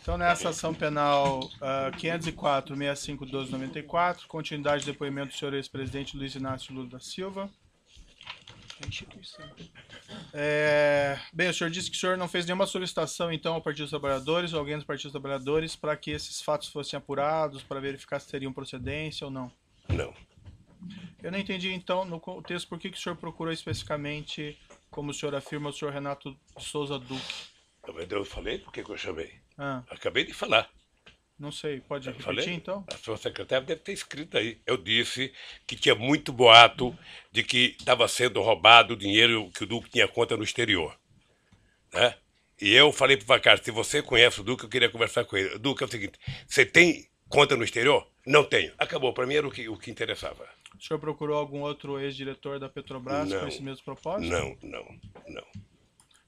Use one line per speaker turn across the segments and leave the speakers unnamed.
Então, nessa ação penal 504-65-1294, continuidade do depoimento do senhor ex-presidente Luiz Inácio Lula da Silva.
A instituição.
Bem, o senhor disse que o senhor não fez nenhuma solicitação, então, ao Partido dos Trabalhadores ou alguém do Partido dos Trabalhadores para que esses fatos fossem apurados, para verificar se teriam procedência ou não.
Não.
Eu não entendi, então, no contexto, por que o senhor procurou especificamente, como o senhor afirma, o senhor Renato Souza Duque.
Eu falei por que eu chamei.
Ah,
Acabei de falar.
não sei, pode
Eu
repetir,
falei?
então?
A sua secretária deve ter escrito aí. Eu disse que tinha muito boato de que estava sendo roubado o dinheiro que o Duque tinha conta no exterior. Né? E eu falei para o Vacari, se você conhece o Duque, eu queria conversar com ele. Duque, é o seguinte, você tem conta no exterior? Não tenho. Acabou, para mim era o que interessava.
O senhor procurou algum outro ex-diretor da Petrobras com esse mesmo propósito?
Não.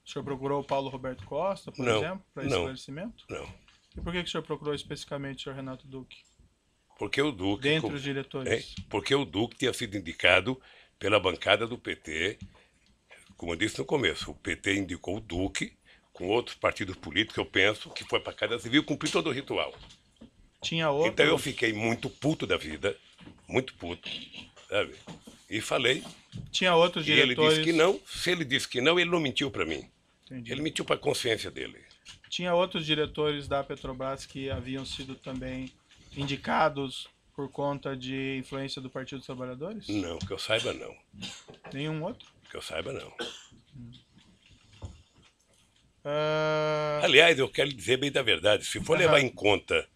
O senhor procurou o Paulo Roberto Costa, por
Não,
exemplo, para
não.
esclarecimento?
Não.
E por que o senhor procurou especificamente o senhor Renato Duque?
Porque o Duque,
Dentre os diretores.
porque o Duque tinha sido indicado pela bancada do PT, como eu disse no começo, o PT indicou o Duque com outros partidos políticos, eu penso, que foi para a Casa Civil cumprir todo o ritual.
Tinha outros?
Então eu fiquei muito puto da vida, muito puto, sabe? E falei,
Tinha outros
e ele
diretores?
disse que não. Se ele disse que não, ele não mentiu para mim.
Entendi.
Ele mentiu para a consciência dele.
Tinha outros diretores da Petrobras que haviam sido também indicados por conta de influência do Partido dos Trabalhadores?
Não, que eu saiba não.
Nenhum outro?
Que eu saiba não.
Ah,
Aliás, eu quero dizer bem da verdade, se for levar em conta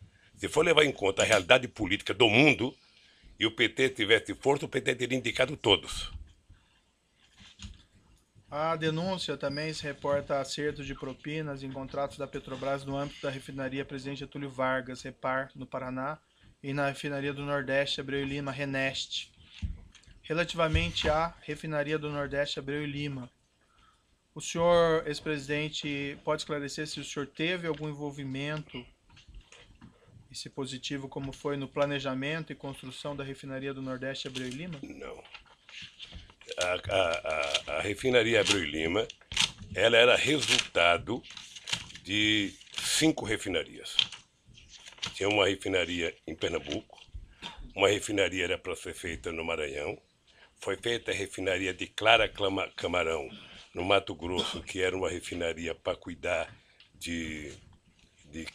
a realidade política do mundo e o PT tivesse força, o PT teria indicado todos.
A denúncia também se reporta a acerto de propinas em contratos da Petrobras no âmbito da refinaria Presidente Getúlio Vargas, Repar, no Paraná, e na refinaria do Nordeste, Abreu e Lima, Reneste. Relativamente à refinaria do Nordeste, Abreu e Lima, o senhor, ex-presidente, pode esclarecer se o senhor teve algum envolvimento, e se positivo, como foi no planejamento e construção da refinaria do Nordeste, Abreu e Lima?
Não. A refinaria Abreu e Lima, ela era resultado de 5 refinarias. Tinha uma refinaria em Pernambuco, uma refinaria era para ser feita no Maranhão, foi feita a refinaria de Clara Camarão, no Mato Grosso, que era uma refinaria para cuidar de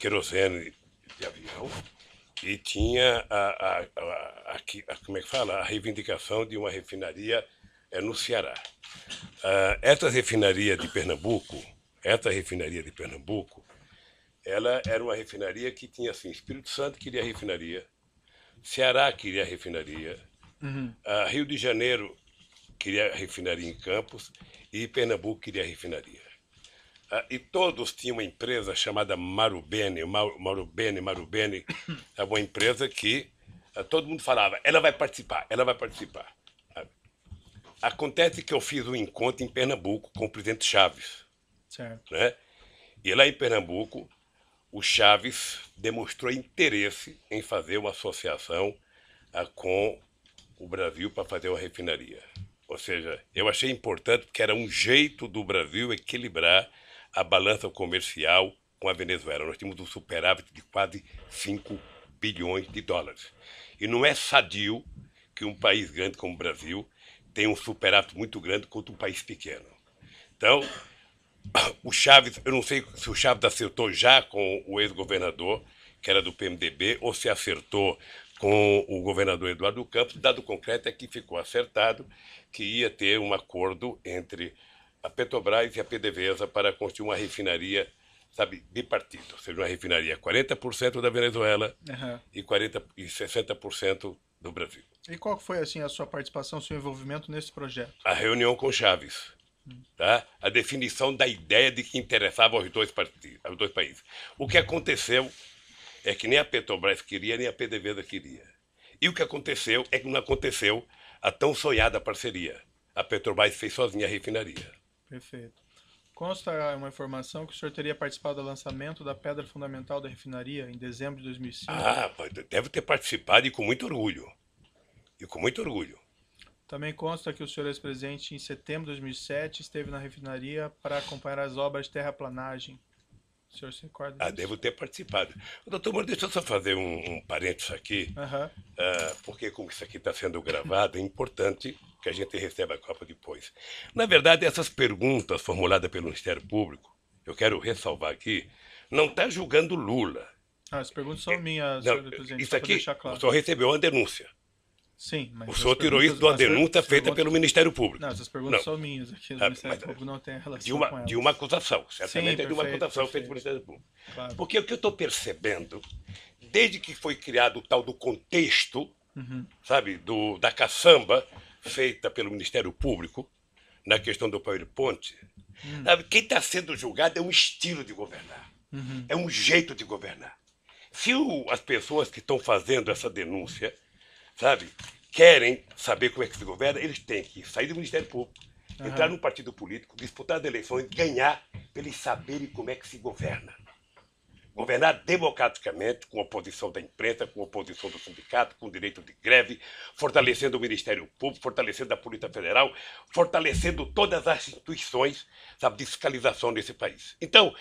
querosene de avião, e tinha como é que fala? A reivindicação de uma refinaria no Ceará. Essa refinaria de Pernambuco, ela era uma refinaria que tinha assim, Espírito Santo queria refinaria, Ceará queria refinaria, Rio de Janeiro queria refinaria em Campos e Pernambuco queria refinaria. E todos tinham uma empresa chamada Marubeni, uma empresa que todo mundo falava, ela vai participar. Acontece que eu fiz um encontro em Pernambuco com o presidente Chaves.
Certo.
Né? E lá em Pernambuco, o Chaves demonstrou interesse em fazer uma associação com o Brasil para fazer uma refinaria. Ou seja, eu achei importante porque era um jeito do Brasil equilibrar a balança comercial com a Venezuela. Nós tínhamos um superávit de quase 5 bilhões de dólares. E não é sadio que um país grande como o Brasil tenha um superávit muito grande contra um país pequeno. Então, o Chaves, eu não sei se o Chaves acertou já com o ex-governador, que era do PMDB, ou se acertou com o governador Eduardo Campos. Dado concreto é que ficou acertado que ia ter um acordo entre a Petrobras e a PDVSA para construir uma refinaria, sabe, bipartido. Ou seja, uma refinaria 40% da Venezuela e 60% do Brasil.
E qual foi assim a sua participação, o seu envolvimento nesse projeto?
A reunião com Chaves. Tá? A definição da ideia de que interessava aos dois países. O que aconteceu é que nem a Petrobras queria, nem a PDVSA queria. E o que aconteceu é que não aconteceu a tão sonhada parceria. A Petrobras fez sozinha a refinaria.
Perfeito. Consta uma informação que o senhor teria participado do lançamento da pedra fundamental da refinaria em dezembro de 2005?
Deve ter participado e com muito orgulho.
Também consta que o senhor ex-presidente, em setembro de 2007, esteve na refinaria para acompanhar as obras de terraplanagem. O senhor se recorda
Ah,
disso?
devo ter participado. Doutor Moro, deixa eu só fazer um parênteses aqui,
Aham.
porque como isso aqui está sendo gravado, é importante que a gente receba a Copa depois. Na verdade, essas perguntas formuladas pelo Ministério Público, eu quero ressalvar aqui, não está julgando Lula.
Ah, as perguntas são minhas,
Não,
senhor presidente,
isso
só para
aqui,
deixar claro.
o senhor recebeu uma denúncia.
Sim, mas
O
as
senhor tirou isso de uma
perguntas-
denúncia
as
feita
perguntas-
pelo Ministério Público.
Não, essas perguntas
Não.
são minhas aqui. O
Ah,
Ministério
mas-
Público não tem relação
De
com
uma,
elas.
de uma acusação, certamente
Sim,
é de uma
perfeito,
acusação feita
perfeito.
pelo Ministério Público.
Claro.
Porque o que eu estou percebendo, desde que foi criado o tal do contexto, sabe, da caçamba feita pelo Ministério Público, na questão do PowerPoint, sabe, quem está sendo julgado é um estilo de governar, é um jeito de governar. Se as pessoas que estão fazendo essa denúncia, sabe, querem saber como é que se governa, eles têm que sair do Ministério Público, entrar num partido político, disputar as eleições, ganhar, para eles saberem como é que se governa. Governar democraticamente, com a oposição da imprensa, com a oposição do sindicato, com o direito de greve, fortalecendo o Ministério Público, fortalecendo a Polícia Federal, fortalecendo todas as instituições, sabe, de fiscalização nesse país. Então,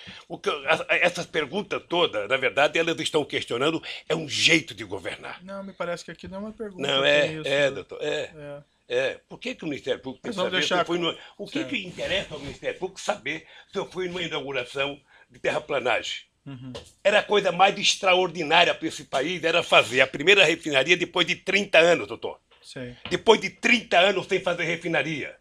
essas perguntas todas, na verdade, elas estão questionando é um jeito de governar.
Não, me parece que aqui não é uma pergunta.
Não,
tem isso.
doutor,
É.
Por que o Ministério Público tem
Mas
que
vamos
saber se
deixar
eu fui
com-
o que,
certo.
que interessa ao Ministério Público saber se eu fui numa inauguração de terraplanagem? Era a coisa mais extraordinária para esse país, era fazer a primeira refinaria depois de 30 anos, doutor.
Sei,
Depois de 30 anos sem fazer refinaria.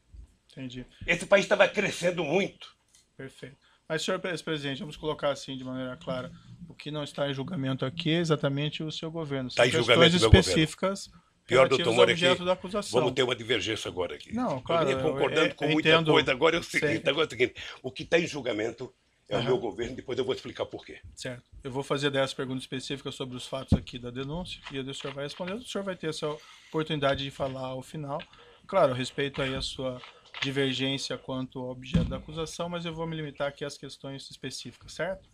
entendi.
Esse país estava crescendo muito.
Perfeito. Mas, senhor presidente, vamos colocar assim de maneira clara. O que não está em julgamento aqui é exatamente o seu governo.
Está
São
em julgamento
questões
do meu
específicas
Pior,
relativas
doutor
ao
Moura,
objeto
aqui,
da acusação.
vamos ter uma divergência agora aqui.
Não, claro,
Eu vinha concordando
eu
com muita
entendo.
coisa, agora é o seguinte,
Sei.
agora é o seguinte, o que está em julgamento é o meu governo, depois eu vou explicar por quê.
Certo. Eu vou fazer 10 perguntas específicas sobre os fatos aqui da denúncia e o senhor vai responder. O senhor vai ter essa oportunidade de falar ao final. Claro, eu respeito aí a sua divergência quanto ao objeto da acusação, mas eu vou me limitar aqui às questões específicas, certo?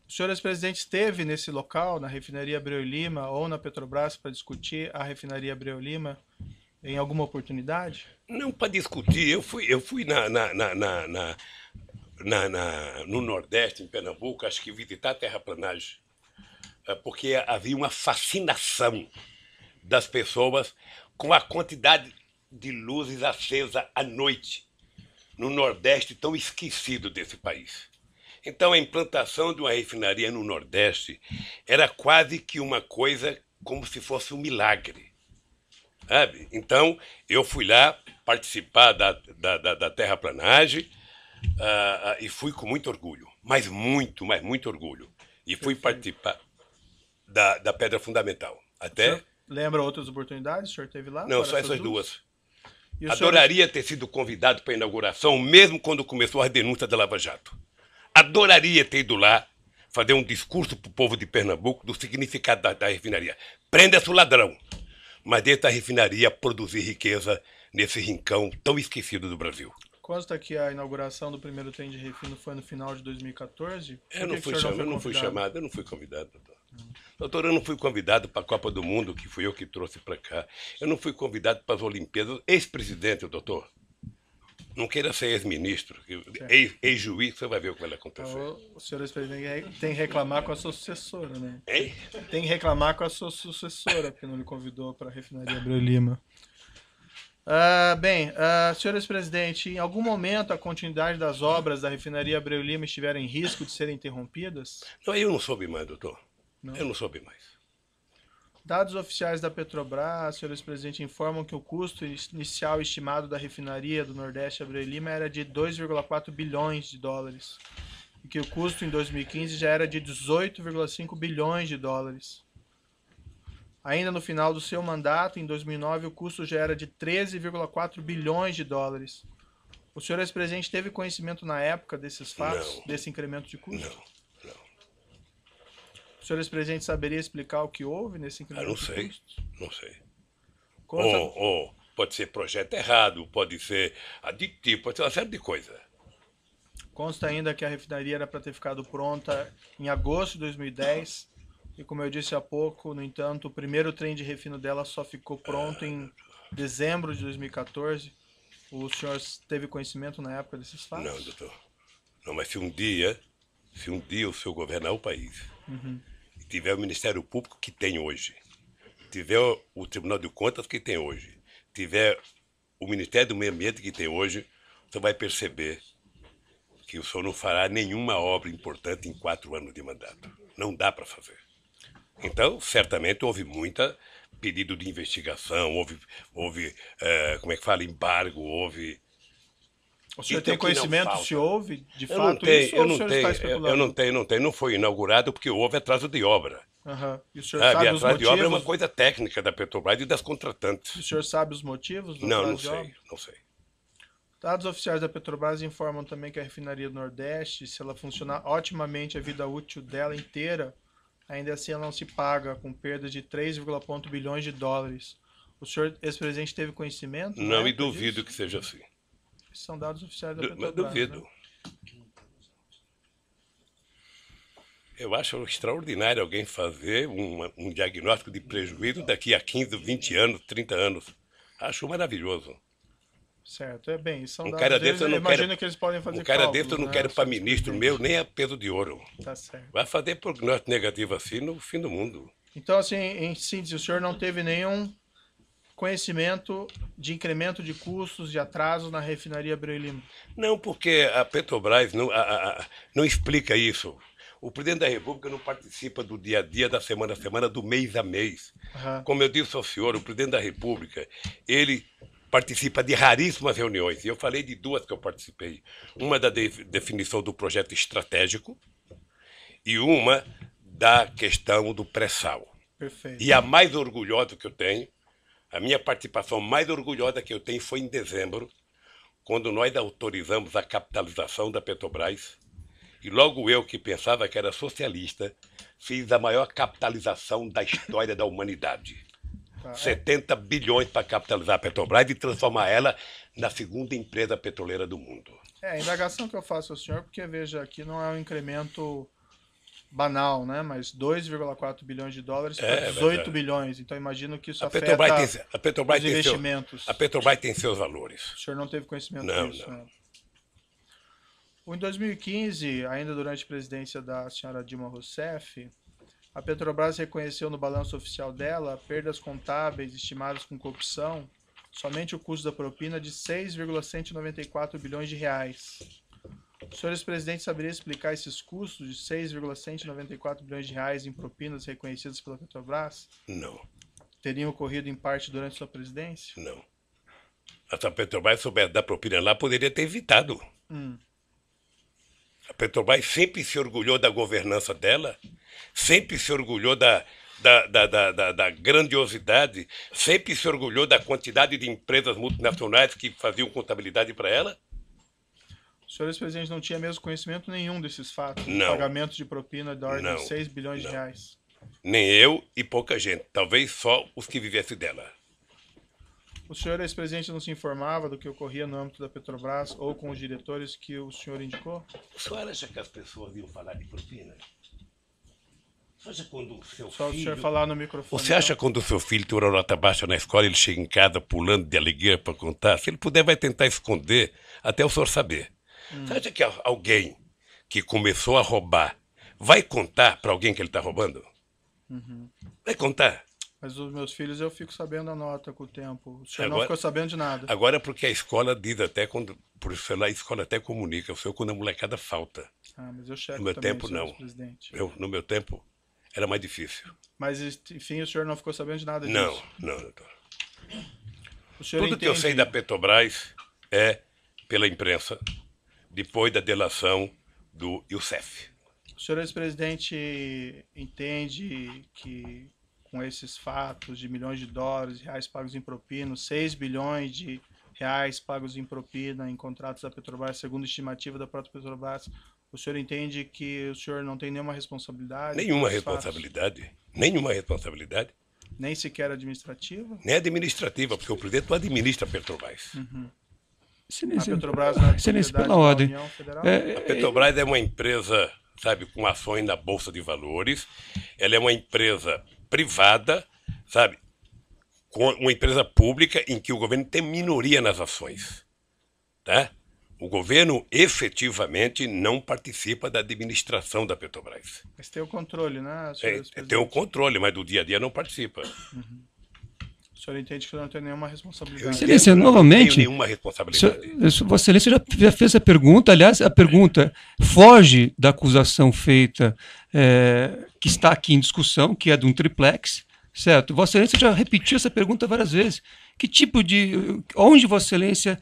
O senhor ex-presidente esteve nesse local, na refinaria Abreu e Lima ou na Petrobras, para discutir a refinaria Abreu e Lima em alguma oportunidade?
Não para discutir, eu fui no Nordeste, em Pernambuco, acho que visitar a terraplanagem, porque havia uma fascinação das pessoas com a quantidade de luzes acesas à noite no Nordeste tão esquecido desse país. Então a implantação de uma refinaria no Nordeste era quase que uma coisa como se fosse um milagre. Sabe? Então, eu fui lá participar da terraplanagem e fui com muito orgulho, mas muito orgulho. E fui participar da Pedra Fundamental.
O
Até.
senhor lembra outras oportunidades? O senhor esteve lá?
Não,
para
só essas duas.
E o senhor-
Adoraria ter sido convidado para a inauguração, mesmo quando começou a denúncia da Lava Jato. Adoraria ter ido lá fazer um discurso para o povo de Pernambuco do significado da refinaria. Prenda-se o ladrão, mas deixa a refinaria produzir riqueza nesse rincão tão esquecido do Brasil.
Consta que a inauguração do primeiro trem de refino foi no final de 2014? Por
Eu não
que
fui
que o senhor
chamado, eu não fui
convidado?
chamado, eu não fui convidado, doutor. Doutor, eu não fui convidado para a Copa do Mundo, que fui eu que trouxe para cá. Eu não fui convidado para as Olimpíadas. Ex-presidente, doutor. Não queira ser ex-ministro. Ex-juiz, você vai ver o que vai acontecer.
O senhor ex-presidente tem que reclamar com a sua sucessora, né?
Hein?
Tem que reclamar com a sua sucessora, porque não lhe convidou para a refinaria Abreu e Lima. Senhor ex-presidente, em algum momento a continuidade das obras da refinaria Abreu e Lima estiveram em risco de serem interrompidas?
Não, eu não soube mais, doutor.
Não.
Eu não soube mais.
Dados oficiais da Petrobras, senhor ex-presidente, informam que o custo inicial estimado da refinaria do Nordeste Abreu e Lima era de 2,4 bilhões de dólares e que o custo em 2015 já era de 18,5 bilhões de dólares. Ainda no final do seu mandato, em 2009, o custo já era de 13,4 bilhões de dólares. O senhor ex-presidente teve conhecimento na época desses fatos,
Não.
desse incremento de custo?
Não.
O senhor ex-presidente saberia explicar o que houve nesse incremento
Não
de
sei.
custos?
Não sei.
Consta-
Ou pode ser projeto errado, pode ser aditivo, pode ser uma série de coisas.
Consta ainda que a refinaria era para ter ficado pronta em agosto de 2010 e, como eu disse há pouco, no entanto, o primeiro trem de refino dela só ficou pronto em dezembro de 2014. O senhor teve conhecimento na época desses fatos?
Não, doutor. Não, mas se um dia o senhor governar o país, e tiver o Ministério Público que tem hoje, tiver o Tribunal de Contas que tem hoje, tiver o Ministério do Meio Ambiente que tem hoje, você vai perceber que o senhor não fará nenhuma obra importante em 4 anos de mandato. Não dá para fazer. Então, certamente, houve muita pedido de investigação, houve como é que fala, embargo, houve...
O senhor
Então,
tem conhecimento
que não
se houve, de
Eu não
fato,
tenho,
isso, ou
eu
o
não
senhor
tenho,
está especulando?
eu não tenho. Não foi inaugurado porque houve atraso de obra.
Aham. E o senhor
Sabe?
sabe os
Atraso de obra é uma
motivos?
coisa técnica da Petrobras e das
O
contratantes.
senhor sabe os motivos do
Não,
atraso
não
de
sei,
obra?
não sei.
Dados oficiais da Petrobras informam também que a refinaria do Nordeste, se ela funcionar otimamente a vida útil dela inteira, ainda assim ela não se paga, com perda de 3,1 bilhões de dólares. O senhor, ex-presidente, teve conhecimento? na
Não, e
época
duvido
disso?
que seja assim.
Esses são dados oficiais da
Mas
Petrobras.
duvido.
Né?
Eu acho extraordinário alguém fazer um diagnóstico de prejuízo daqui a 15, 20 anos, 30 anos. Acho maravilhoso.
Certo, é bem, são
Um
dados
cara
deles,
desse eu não
imagino
quero.
que eles podem fazer
Um cara
cálculos,
desse eu não
né,
quero para
senhor
ministro
ex-presidente?
meu nem a peso de ouro.
Tá certo.
Vai fazer prognóstico negativo assim no fim do mundo.
Então, assim, em síntese, o senhor não teve nenhum conhecimento de incremento de custos, de atrasos na refinaria Abreu e Lima?
Não, porque a Petrobras não explica isso. O presidente da República não participa do dia a dia, da semana a semana, do mês a mês.
Aham.
Como eu disse ao senhor, o presidente da República, ele participa de raríssimas reuniões. E eu falei de 2 que eu participei. Uma da definição do projeto estratégico e uma da questão do pré-sal.
Perfeito.
E a mais orgulhosa que eu tenho, a minha participação mais orgulhosa que eu tenho foi em dezembro, quando nós autorizamos a capitalização da Petrobras. E logo eu, que pensava que era socialista, fiz a maior capitalização da história da humanidade.
Tá,
70 bilhões para capitalizar a Petrobras e transformar ela na segunda empresa petroleira do mundo.
a indagação que eu faço ao senhor, porque veja, aqui não é um incremento banal, né? Mas 2,4 bilhões de dólares para 18
verdade.
bilhões. Então imagino que isso
A
afeta
Petrobras
os
tem
investimentos.
a Petrobras tem seus valores.
O senhor não teve conhecimento
Não,
disso,
não.
né? Em 2015, ainda durante a presidência da senhora Dilma Rousseff, a Petrobras reconheceu no balanço oficial dela perdas contábeis estimadas com corrupção, somente o custo da propina de 6,194 bilhões de reais. O senhor ex-presidente saberia explicar esses custos de 6,194 bilhões de reais em propinas reconhecidas pela Petrobras?
Não,
Teriam ocorrido em parte durante sua presidência?
não. Se a Petrobras soubesse dar propina lá, poderia ter evitado. A Petrobras sempre se orgulhou da governança dela, sempre se orgulhou da grandiosidade, sempre se orgulhou da quantidade de empresas multinacionais que faziam contabilidade para ela.
O senhor ex-presidente não tinha mesmo conhecimento nenhum desses fatos?
Não.
Pagamento de propina da ordem
Não.
de 6 bilhões de
Não.
reais.
Nem eu e pouca gente, talvez só os que vivessem dela.
O senhor ex-presidente não se informava do que ocorria no âmbito da Petrobras ou com os diretores que o senhor indicou?
O senhor acha que as pessoas iam falar de propina? Você acha quando o seu
Só o
filho...
senhor falar no microfone.
Você acha
então.
quando o seu filho tem uma nota baixa na escola, ele chega em casa pulando de alegria para contar? Se ele puder, vai tentar esconder até o senhor saber. Você acha que alguém que começou a roubar vai contar para alguém que ele está roubando? Vai contar.
Mas os meus filhos eu fico sabendo a nota com o tempo. O senhor não
Agora-
ficou sabendo de nada.
Agora porque a escola diz até quando... Por isso lá a escola até comunica. O senhor quando a molecada falta.
Ah, mas eu checo
No meu
também,
tempo,
senhor
não.
ex-presidente.
No meu tempo era mais difícil.
Mas, enfim, o senhor não ficou sabendo de nada disso?
Não, doutor.
O senhor
Tudo que eu
entende-
sei da Petrobras é pela imprensa, depois da delação do Youssef.
O senhor ex-presidente entende que com esses fatos de milhões de dólares, reais pagos em propina, 6 bilhões de reais pagos em propina em contratos da Petrobras, segundo a estimativa da própria Petrobras, o senhor entende que o senhor não tem nenhuma responsabilidade?
Nenhuma
por esses fatos?
responsabilidade. Nenhuma responsabilidade.
Nem sequer administrativa?
Nem administrativa, porque o presidente não administra a Petrobras.
A Petrobras não é
Excelência,
propriedade
pela
da
ordem.
União Federal?
A Petrobras é uma empresa, sabe, com ações na Bolsa de Valores. Ela é uma empresa privada, sabe, com uma empresa pública em que o governo tem minoria nas ações. Tá? O governo efetivamente não participa da administração da Petrobras.
Mas tem o controle, né, senhor ex-presidente?
Tem o controle, mas do dia a dia não participa.
O senhor entende que não tem nenhuma responsabilidade?
Excelência,
Não
novamente,
tenho nenhuma responsabilidade.
Vossa Excelência já fez a pergunta, aliás, a pergunta foge da acusação feita, que está aqui em discussão, que é de um triplex, certo? Vossa Excelência já repetiu essa pergunta várias vezes. Que tipo de... Onde Vossa Excelência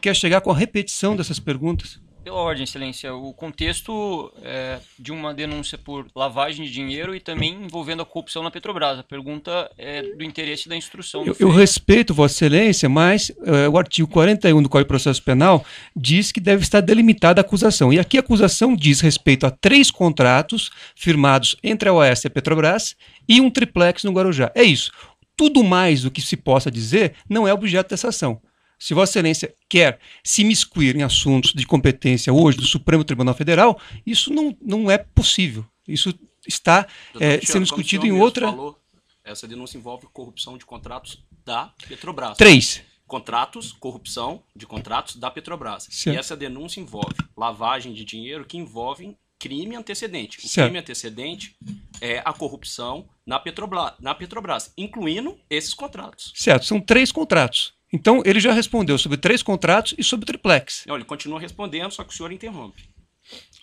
quer chegar com a repetição dessas perguntas?
Pela ordem, Excelência, o contexto de uma denúncia por lavagem de dinheiro e também envolvendo a corrupção na Petrobras. A pergunta é do interesse da instrução.
Eu respeito Vossa Excelência, mas o artigo 41 do Código de Processo Penal diz que deve estar delimitada a acusação. E aqui a acusação diz respeito a 3 contratos firmados entre a OAS e a Petrobras e um triplex no Guarujá. É isso. Tudo mais do que se possa dizer não é objeto dessa ação. Se Vossa Excelência quer se imiscuir em assuntos de competência hoje do Supremo Tribunal Federal, isso não é possível. Isso está sendo discutido em outra...
Falou, essa denúncia envolve corrupção de contratos da Petrobras.
3.
Contratos, corrupção de contratos da Petrobras.
Certo.
E essa denúncia envolve lavagem de dinheiro que envolve crime antecedente. O
Certo.
crime antecedente é a corrupção na Petrobras, incluindo esses contratos.
Certo, são 3 contratos. Então, ele já respondeu sobre 3 contratos e sobre o triplex.
Não, ele continua respondendo, só que o senhor interrompe.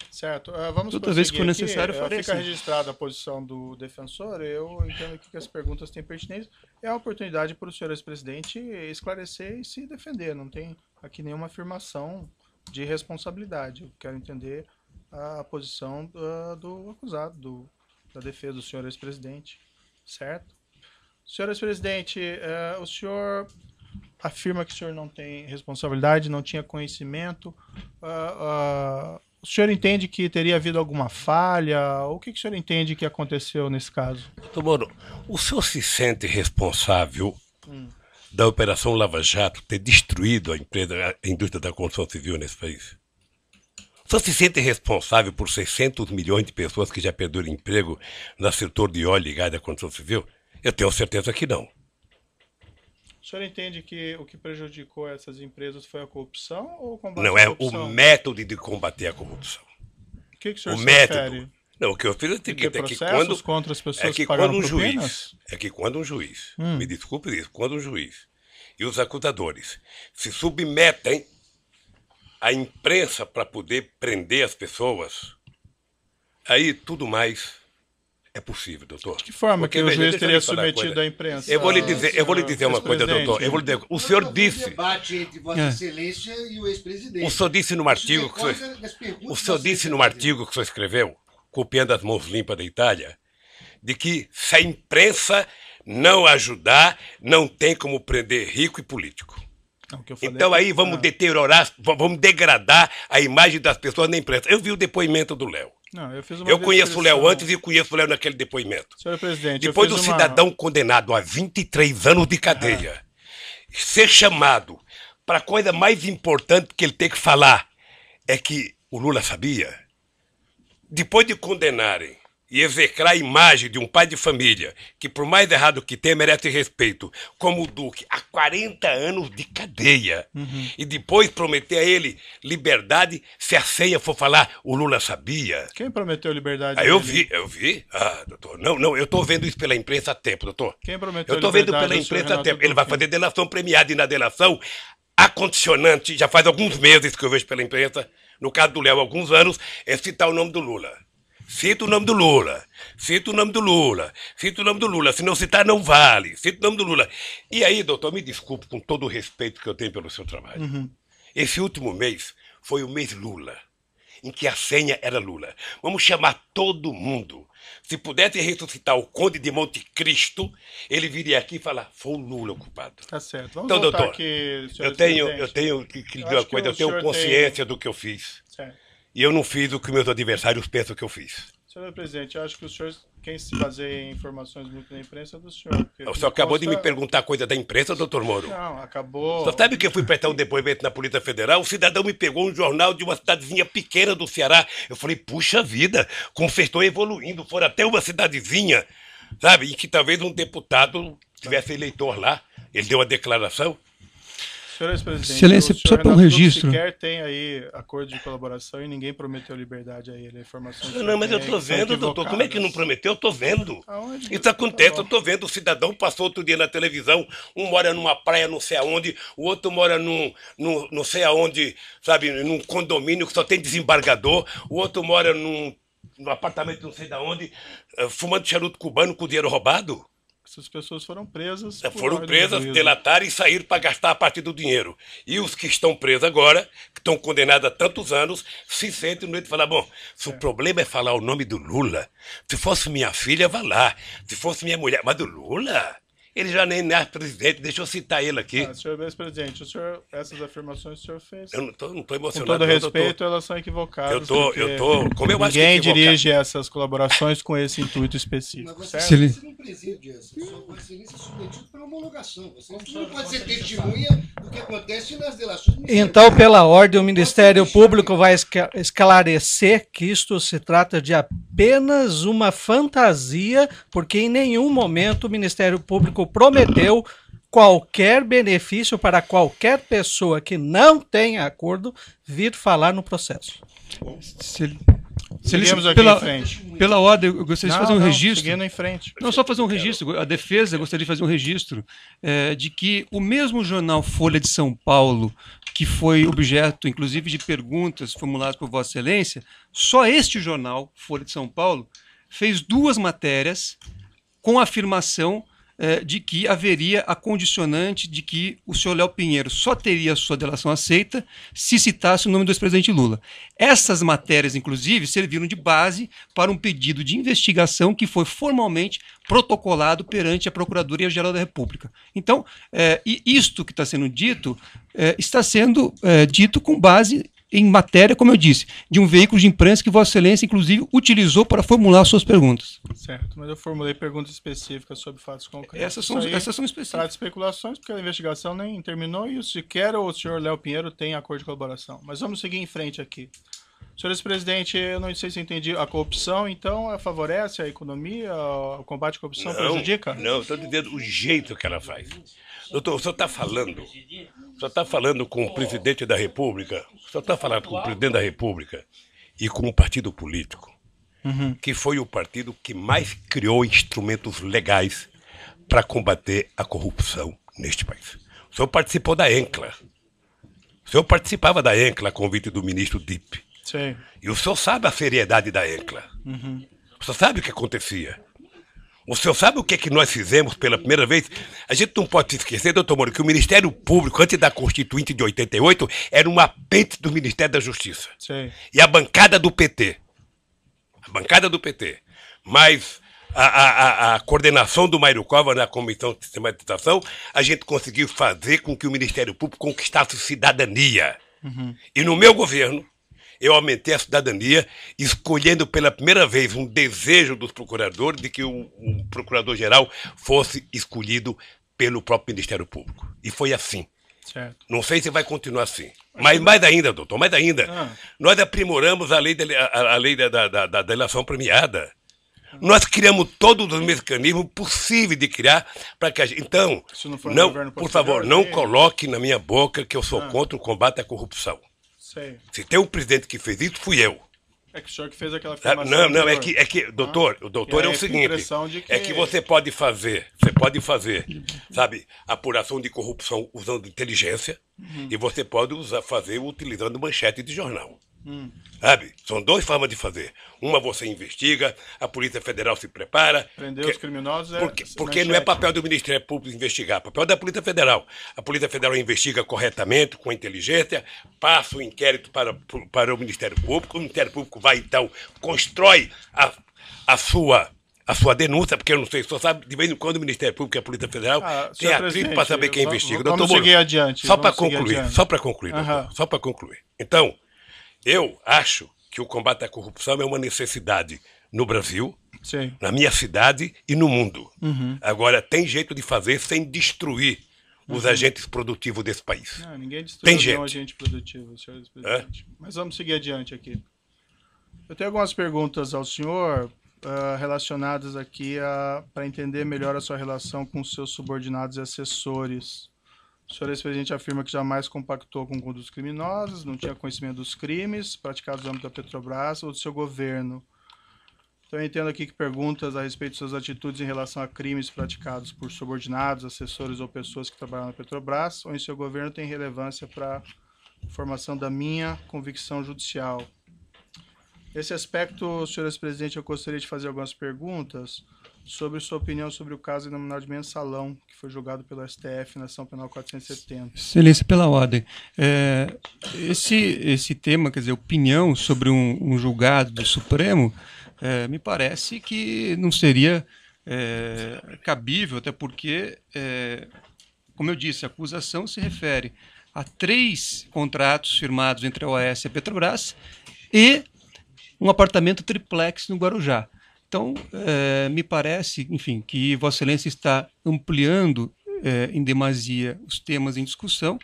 Certo. Vamos
Toda vez que for
prosseguir
necessário,
aqui.
eu farei
Fica
assim.
registrada a posição do defensor. Eu entendo que as perguntas têm pertinência. É a oportunidade para o senhor ex-presidente esclarecer e se defender. Não tem aqui nenhuma afirmação de responsabilidade. Eu quero entender a posição do acusado, da defesa do senhor ex-presidente. Certo? Senhor ex-presidente, o senhor afirma que o senhor não tem responsabilidade, não tinha conhecimento. O senhor entende que teria havido alguma falha? O que o senhor entende que aconteceu nesse caso?
Doutor Moro, o senhor se sente responsável da Operação Lava Jato ter destruído a indústria da construção civil nesse país? O senhor se sente responsável por 600 milhões de pessoas que já perderam emprego no setor de óleo e gás da construção civil? Eu tenho certeza que não.
O senhor entende que o que prejudicou essas empresas foi a corrupção ou o combate
Não,
à
é
corrupção?
o método de combater a corrupção.
O que o senhor
O
se
método.
refere?
Não, o que eu fiz é o
De ter
seguinte, é que
processos contra as pessoas que
quando
pagaram
um
propinas?
juiz, me desculpe isso, quando um juiz e os acusadores se submetem à imprensa para poder prender as pessoas, aí tudo mais é possível, doutor.
De que forma
Porque,
que o
veja,
juiz
deixa eu
teria
lhe falar uma
submetido
coisa.
à imprensa?
Eu vou lhe dizer uma coisa, doutor.
ex-presidente?
O senhor disse,
debate entre Vossa Excelência e o ex-presidente.
o senhor disse num artigo que o senhor disse num artigo que o senhor escreveu, copiando as mãos limpas da Itália, de que se a imprensa não ajudar, não tem como prender rico e político.
Não, o que eu falei
Então
é
aí
que-
vamos deteriorar, vamos degradar a imagem das pessoas na imprensa. Eu vi o depoimento do Léo.
Não, eu fiz uma
Eu conheço o Léo
descrição.
antes e conheço o Léo naquele depoimento.
Senhor presidente,
Depois
eu
do
fiz uma...
cidadão condenado a 23 anos de cadeia ser chamado para a coisa mais importante que ele tem que falar é que o Lula sabia. Depois de condenarem e execrar a imagem de um pai de família que, por mais errado que tenha, merece respeito, como o Duque, há 40 anos de cadeia, e depois prometer a ele liberdade se a ceia for falar o Lula sabia.
Quem prometeu liberdade?
Ah, eu
dele?
vi. Ah, doutor, não, eu estou vendo isso pela imprensa há tempo, doutor.
Quem prometeu
Eu estou vendo
liberdade
pela
ao senhor
imprensa há
Renato
tempo. Ele vai
Duque?
fazer delação premiada e na delação, a condicionante, já faz alguns meses que eu vejo pela imprensa, no caso do Léo, alguns anos, é citar o nome do Lula. Cita o nome do Lula, cita o nome do Lula, cita o nome do Lula, se não citar não vale, cita o nome do Lula. E aí, doutor, me desculpe com todo o respeito que eu tenho pelo seu trabalho. Esse último mês foi o mês Lula, em que a senha era Lula. Vamos chamar todo mundo. Se pudesse ressuscitar o Conde de Monte Cristo, ele viria aqui e falar, foi o Lula o culpado.
Tá certo. Vamos
Então,
voltar
doutor,
aqui, senhor
eu tenho
ex-presidente.
que lhe
Eu
dizer uma
acho que
coisa,
o
eu tenho
senhor
consciência do que eu fiz.
Certo.
E eu não fiz o que meus adversários pensam que eu fiz.
Senhor presidente, eu acho que o senhor, quem se baseia em informações muito na imprensa é do senhor. porque
O senhor acabou de me
consta-
perguntar coisa da imprensa, doutor Moro.
Não, acabou.
Só sabe que eu fui prestar um depoimento na Polícia Federal? O cidadão me pegou um jornal de uma cidadezinha pequena do Ceará. Eu falei, puxa vida, como vocês estão evoluindo, foram até uma cidadezinha, sabe? E que talvez um deputado tivesse eleitor lá. Ele deu uma declaração.
Senhor ex-presidente,
Excelência,
o
só
senhor
para um
Renato
registro.
sequer tem aí acordo de colaboração e ninguém prometeu liberdade a ele. Informações
Não, mas eu tô vendo, doutor. Como é que não prometeu? Eu tô vendo.
Aonde?
Isso acontece,
Tá
eu tô vendo. O cidadão passou outro dia na televisão, um mora numa praia não sei aonde, o outro mora num não sei aonde, sabe, num condomínio que só tem desembargador, o outro mora num apartamento não sei de onde, fumando charuto cubano com dinheiro roubado.
Essas pessoas foram presas.
Foram
ordem do
presas,
juízo.
delataram e saíram para gastar a partir do dinheiro. E os que estão presos agora, que estão condenados a tantos anos, se sentem no meio de falar, bom, se o problema é falar o nome do Lula, se fosse minha filha, vá lá. Se fosse minha mulher, mas do Lula? Ele já nem é presidente, deixa eu citar ele aqui.
Senhor ex-presidente, essas afirmações o senhor fez.
Eu não tô
Com
emocionado.
todo
não,
respeito,
doutor.
elas são equivocadas.
Eu tô, como eu acho que
Ninguém
equivocado.
dirige essas colaborações com esse intuito
Mas
específico,
você,
certo?
Excelente.
você não preside essa. Sua excelência é submetido para homologação. Você não pode ser testemunha do que acontece nas delações.
Então, pela ordem, o Ministério Público vai esclarecer que isto se trata de apenas uma fantasia, porque em nenhum momento o Ministério Público prometeu qualquer benefício para qualquer pessoa que não tenha acordo vir falar no processo.
Seguimos aqui em frente.
Pela ordem, eu gostaria de fazer um registro.
Seguindo em frente.
Não, só fazer um registro. A defesa gostaria de fazer um registro de que o mesmo jornal Folha de São Paulo, que foi objeto, inclusive, de perguntas formuladas por Vossa Excelência, só este jornal, Folha de São Paulo, fez 2 matérias com a afirmação de que haveria a condicionante de que o senhor Léo Pinheiro só teria sua delação aceita se citasse o nome do ex-presidente Lula. Essas matérias, inclusive, serviram de base para um pedido de investigação que foi formalmente protocolado perante a Procuradoria-Geral da República. Então, isto que está sendo dito, está sendo dito com base em matéria, como eu disse, de um veículo de imprensa que Vossa Excelência, inclusive, utilizou para formular suas perguntas.
Certo, mas eu formulei perguntas específicas sobre fatos concretos.
Essas são específicas.
Trata de especulações, porque a investigação nem terminou e sequer o senhor Léo Pinheiro tem acordo de colaboração. Mas vamos seguir em frente aqui. Senhor ex-presidente, eu não sei se eu entendi, a corrupção, então, favorece a economia, o combate à corrupção prejudica?
Não, estou dizendo o jeito que ela faz. Doutor, o senhor está falando com o presidente da República, o senhor está falando com o presidente da República e com o partido político, que foi o partido que mais criou instrumentos legais para combater a corrupção neste país. O senhor participou da ENCLA. O senhor participava da ENCLA a convite do ministro Dipp.
Sim.
E o senhor sabe a seriedade da ENCLA. O senhor sabe o que acontecia. O senhor sabe o que é que nós fizemos pela primeira vez? A gente não pode se esquecer, doutor Moro, que o Ministério Público, antes da Constituinte de 88, era um apêndice do Ministério da Justiça.
Sim.
E a bancada do PT. Mas a coordenação do Mário Cova na Comissão de Sistematização, a gente conseguiu fazer com que o Ministério Público conquistasse cidadania. E no meu governo, eu aumentei a cidadania, escolhendo pela primeira vez um desejo dos procuradores de que o procurador-geral fosse escolhido pelo próprio Ministério Público. E foi assim.
Certo.
Não sei se vai continuar assim. Mas mais ainda, doutor, mais ainda. Nós aprimoramos a lei da delação premiada. Nós criamos todos os mecanismos possíveis de criar para que a gente... Então, por favor, não coloque na minha boca que eu sou contra o combate à corrupção.
Sei.
Se tem um presidente que fez isso, fui eu.
É que o senhor que fez aquela afirmação.
É que, doutor, o doutor é o seguinte, é que você pode fazer, sabe, apuração de corrupção usando inteligência e você pode fazer utilizando manchete de jornal. Sabe? São 2 formas de fazer. Uma você investiga, a Polícia Federal se prepara.
Prender os criminosos
porque não é papel do Ministério Público investigar, é papel da Polícia Federal. A Polícia Federal investiga corretamente, com inteligência, passa o inquérito para o Ministério Público. O Ministério Público vai, então, constrói a sua denúncia, porque eu não sei, só sabe, de vez em quando o Ministério Público e a Polícia Federal tem atrito para saber quem investiga.
Vamos seguir adiante.
Só para concluir, doutor. Então, eu acho que o combate à corrupção é uma necessidade no Brasil,
Sim.
na minha cidade e no mundo. Agora, tem jeito de fazer sem destruir os agentes produtivos desse país.
Não, ninguém destruiu
nenhum
agente produtivo, senhor presidente. Mas vamos seguir adiante aqui. Eu tenho algumas perguntas ao senhor relacionadas aqui para entender melhor a sua relação com seus subordinados e assessores. O senhor ex-presidente afirma que jamais compactou com condutas criminosas, não tinha conhecimento dos crimes praticados no âmbito da Petrobras ou do seu governo. Então eu entendo aqui que perguntas a respeito de suas atitudes em relação a crimes praticados por subordinados, assessores ou pessoas que trabalham na Petrobras ou em seu governo têm relevância para a formação da minha convicção judicial. Nesse aspecto, senhor ex-presidente, eu gostaria de fazer algumas perguntas sobre sua opinião sobre o caso denominado de Mensalão, que foi julgado pelo STF na ação penal 470.
Excelência, pela ordem. Esse tema, quer dizer, opinião sobre um julgado do Supremo, me parece que não seria cabível, até porque, como eu disse, a acusação se refere a 3 contratos firmados entre a OAS e a Petrobras e um apartamento triplex no Guarujá. Então, me parece, enfim, que Vossa Excelência está ampliando em demasia os temas em discussão,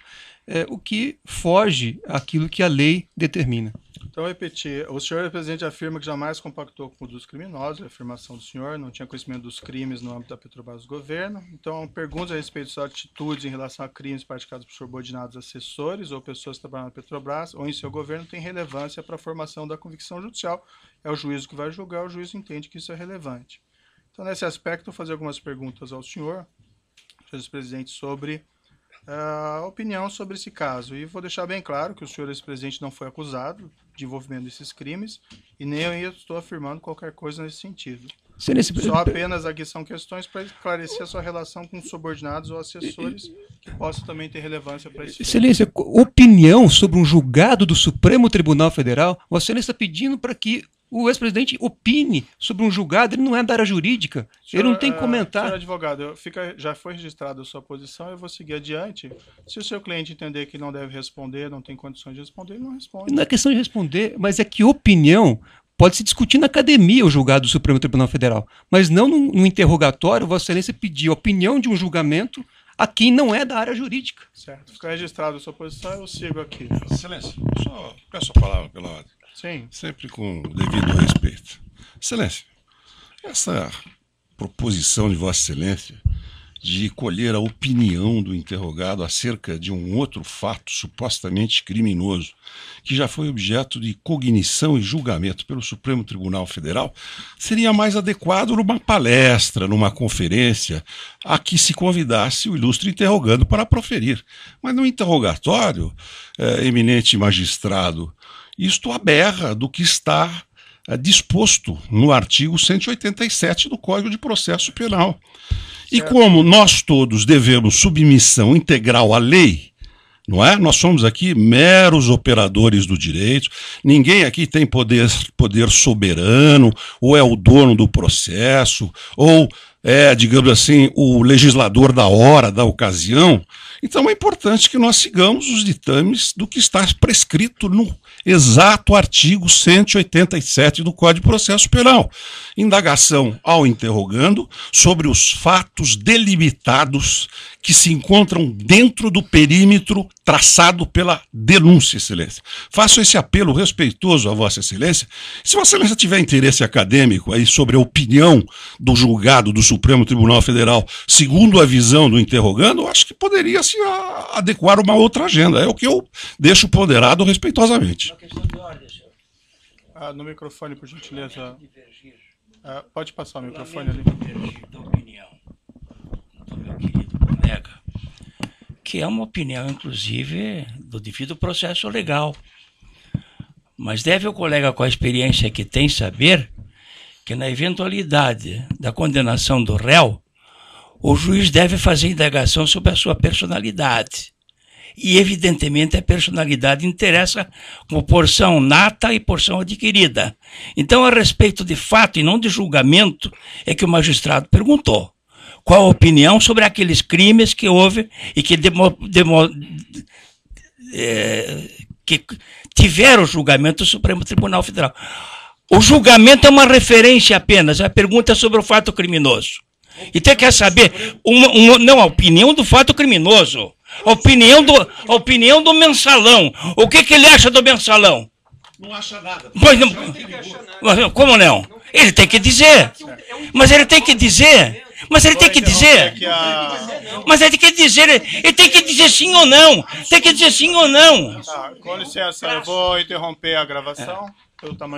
o que foge àquilo que a lei determina.
Então, repetir, o senhor presidente afirma que jamais compactou com condutas criminosas, a afirmação do senhor, não tinha conhecimento dos crimes no âmbito da Petrobras do governo. Então, perguntas a respeito de suas atitudes em relação a crimes praticados por subordinados assessores ou pessoas que trabalham na Petrobras ou em seu governo tem relevância para a formação da convicção judicial. É o juízo que vai julgar, o juiz entende que isso é relevante. Então, nesse aspecto, vou fazer algumas perguntas ao senhor presidente, sobre a opinião sobre esse caso. E vou deixar bem claro que o senhor ex-presidente não foi acusado de envolvimento desses crimes e nem eu estou afirmando qualquer coisa nesse sentido. Só apenas aqui são questões para esclarecer a sua relação com subordinados ou assessores que possam também ter relevância para isso.
Excelência, opinião sobre um julgado do Supremo Tribunal Federal, Vossa Excelência está pedindo para que o ex-presidente opine sobre um julgado, ele não é da área jurídica, senhor, ele não tem que comentar.
Senhor advogado, já foi registrada a sua posição, eu vou seguir adiante. Se o seu cliente entender que não deve responder, não tem condições de responder, ele não responde.
Não é questão de responder, mas é que opinião pode se discutir na academia o julgado do Supremo Tribunal Federal, mas não no interrogatório, Vossa Excelência pedir a opinião de um julgamento a quem não é da área jurídica.
Certo, fica registrada a sua posição, eu sigo aqui.
Excelência, só peço a palavra pela ordem.
Sim.
Sempre com o devido respeito. Excelência, essa proposição de Vossa Excelência de colher a opinião do interrogado acerca de um outro fato supostamente criminoso, que já foi objeto de cognição e julgamento pelo Supremo Tribunal Federal, seria mais adequado numa palestra, numa conferência, a que se convidasse o ilustre interrogando para proferir. Mas no interrogatório, eminente magistrado, isto aberra do que está disposto no artigo 187 do Código de Processo Penal. E como nós todos devemos submissão integral à lei, não é? Nós somos aqui meros operadores do direito, ninguém aqui tem poder soberano, ou é o dono do processo, ou é, digamos assim, o legislador da hora, da ocasião. Então é importante que nós sigamos os ditames do que está prescrito no exato artigo 187 do Código de Processo Penal. Indagação ao interrogando sobre os fatos delimitados que se encontram dentro do perímetro traçado pela denúncia, Excelência. Faço esse apelo respeitoso a Vossa Excelência. Se Vossa Excelência tiver interesse acadêmico aí sobre a opinião do julgado do Supremo Tribunal Federal, segundo a visão do interrogando, acho que poderia se adequar uma outra agenda. É o que eu deixo ponderado respeitosamente.
Uma questão de ordem, senhor.
No microfone, por gentileza. Pode passar o microfone ali.
Divergir da opinião do meu querido colega, que é uma opinião, inclusive, do devido processo legal. Mas deve o colega, com a experiência que tem, saber que na eventualidade da condenação do réu, o juiz deve fazer indagação sobre a sua personalidade. E, evidentemente, a personalidade interessa como porção nata e porção adquirida. Então, a respeito de fato e não de julgamento, é que o magistrado perguntou qual a opinião sobre aqueles crimes que houve e que que tiveram o julgamento do Supremo Tribunal Federal. O julgamento é uma referência apenas, a pergunta é sobre o fato criminoso. Então quer saber, não, a opinião do fato criminoso, a opinião do mensalão. O que ele acha do mensalão?
Não acha nada.
Pois não, como não? Ele tem que dizer. Mas ele tem que dizer. Mas ele tem que dizer. Mas ele tem que dizer. Ele tem que dizer sim ou não. Tem que dizer sim ou não.
Tá, com licença, eu vou interromper a gravação pelo tamanho.